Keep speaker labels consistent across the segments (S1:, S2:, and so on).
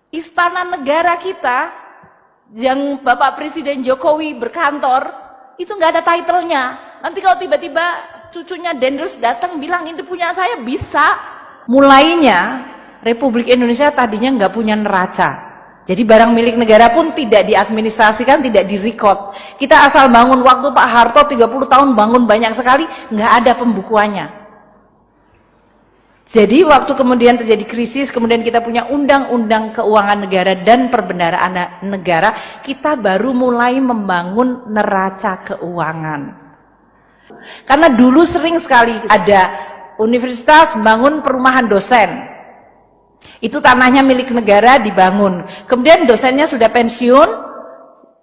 S1: Istana negara kita yang Bapak Presiden Jokowi berkantor itu nggak ada title-nya. Nanti kalau tiba-tiba cucunya Dendels datang bilang ini punya saya, bisa. Mulainya Republik Indonesia tadinya nggak punya neraca. Jadi barang milik negara pun tidak diadministrasikan, tidak direkod. Kita asal bangun, waktu Pak Harto 30 tahun bangun banyak sekali, nggak ada pembukuannya. Jadi waktu kemudian terjadi krisis, kemudian kita punya undang-undang keuangan negara dan perbendaharaan negara, kita baru mulai membangun neraca keuangan. Karena dulu sering sekali ada universitas bangun perumahan dosen. Itu tanahnya milik negara dibangun. Kemudian dosennya sudah pensiun,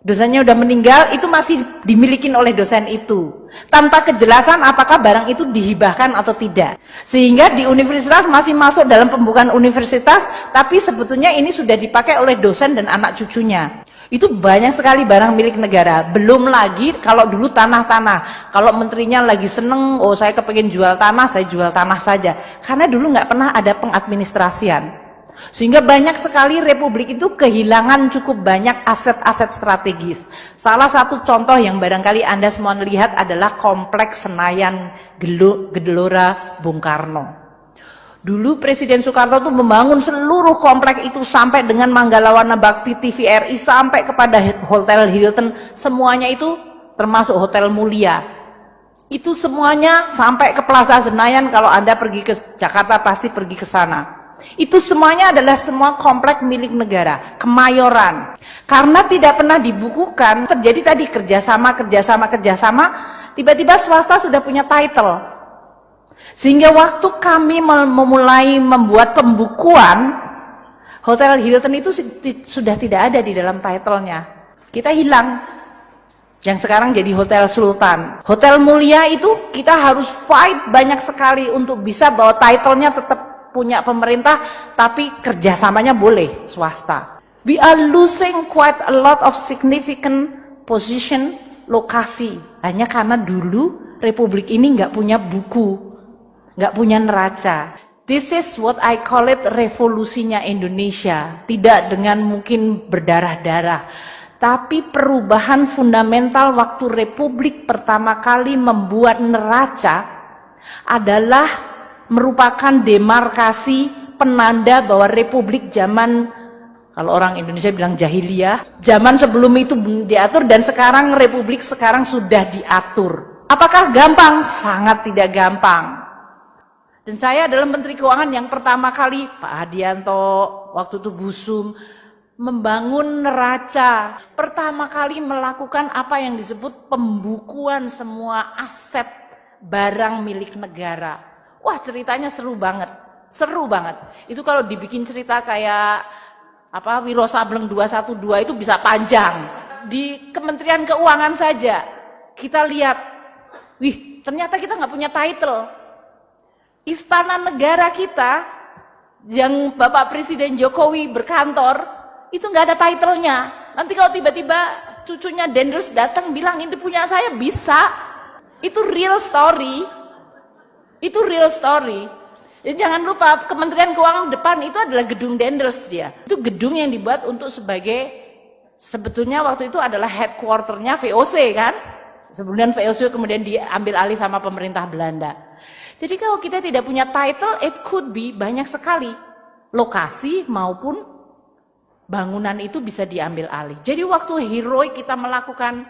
S1: dosennya sudah meninggal, itu masih dimiliki oleh dosen itu. Tanpa kejelasan apakah barang itu dihibahkan atau tidak. Sehingga di universitas masih masuk dalam pembukaan universitas, tapi sebetulnya ini sudah dipakai oleh dosen dan anak cucunya. Itu banyak sekali barang milik negara. Belum lagi kalau dulu tanah-tanah. Kalau menterinya lagi seneng, oh saya kepengen jual tanah, saya jual tanah saja. Karena dulu nggak pernah ada pengadministrasian. Sehingga banyak sekali republik itu kehilangan cukup banyak aset-aset strategis. Salah satu contoh yang barangkali Anda semua lihat adalah kompleks Senayan Gelora Bung Karno. Dulu Presiden Soekarno tuh membangun seluruh kompleks itu sampai dengan Manggalawana Bakti, TVRI, sampai kepada Hotel Hilton, semuanya itu termasuk Hotel Mulia. Itu semuanya sampai ke Plaza Senayan, kalau Anda pergi ke Jakarta pasti pergi ke sana. Itu semuanya adalah semua kompleks milik negara, Kemayoran. Karena tidak pernah dibukukan, terjadi tadi kerjasama, tiba-tiba swasta sudah punya title. Sehingga waktu kami memulai membuat pembukuan, Hotel Hilton itu sudah tidak ada di dalam title-nya. Kita hilang. Yang sekarang jadi Hotel Sultan. Hotel Mulia itu kita harus fight banyak sekali untuk bisa bahwa title-nya tetap punya pemerintah, tapi kerjasamanya boleh swasta. We are losing quite a lot of significant position, lokasi. Hanya karena dulu Republik ini nggak punya buku, nggak punya neraca. This is what I call it revolusinya Indonesia. Tidak dengan mungkin berdarah-darah, tapi perubahan fundamental waktu Republik pertama kali membuat neraca adalah merupakan demarkasi penanda bahwa Republik zaman, kalau orang Indonesia bilang jahiliyah, zaman sebelum itu diatur, dan sekarang Republik sekarang sudah diatur. Apakah gampang? Sangat tidak gampang. Dan saya adalah Menteri Keuangan yang pertama kali, Pak Hadianto, waktu itu Busum, membangun neraca. Pertama kali melakukan apa yang disebut pembukuan semua aset barang milik negara. Wah, ceritanya seru banget. Itu kalau dibikin cerita kayak apa Wiro Sableng 212 itu bisa panjang. Di Kementerian Keuangan saja kita lihat, wih, ternyata kita nggak punya title. Istana negara kita yang Bapak Presiden Jokowi berkantor itu nggak ada title-nya. Nanti kalau tiba-tiba cucunya Dendels datang bilang ini punya saya, bisa. Itu real story. Jadi jangan lupa Kementerian Keuangan depan itu adalah gedung Dendels dia. Itu gedung yang dibuat untuk sebagai, sebetulnya waktu itu adalah headquarternya VOC kan. Sebelumnya VOC kemudian diambil alih sama pemerintah Belanda. Jadi kalau kita tidak punya title, it could be banyak sekali lokasi maupun bangunan itu bisa diambil alih. Jadi waktu heroik kita melakukan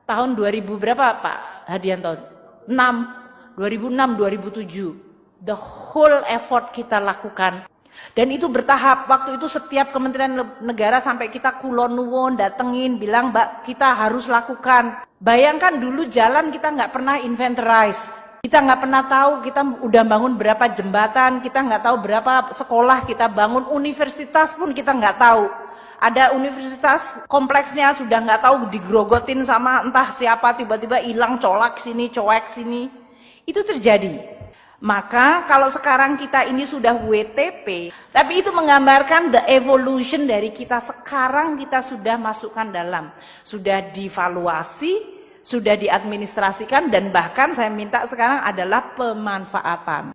S1: tahun 2000 berapa Pak Hadianto? 2006-2007, the whole effort kita lakukan, dan itu bertahap. Waktu itu setiap kementerian negara sampai kita kulon nuwun datengin bilang, Mbak, kita harus lakukan. Bayangkan dulu jalan kita nggak pernah inventorize, kita nggak pernah tahu kita udah bangun berapa jembatan, kita nggak tahu berapa sekolah kita bangun, universitas pun kita nggak tahu. Ada universitas kompleksnya sudah nggak tahu digrogotin sama entah siapa, tiba-tiba hilang, colak sini, coek sini. Itu terjadi. Maka kalau sekarang kita ini sudah WTP, tapi itu menggambarkan the evolution dari kita. Sekarang kita sudah masukkan dalam, sudah divaluasi, sudah diadministrasikan, dan bahkan saya minta sekarang adalah pemanfaatan.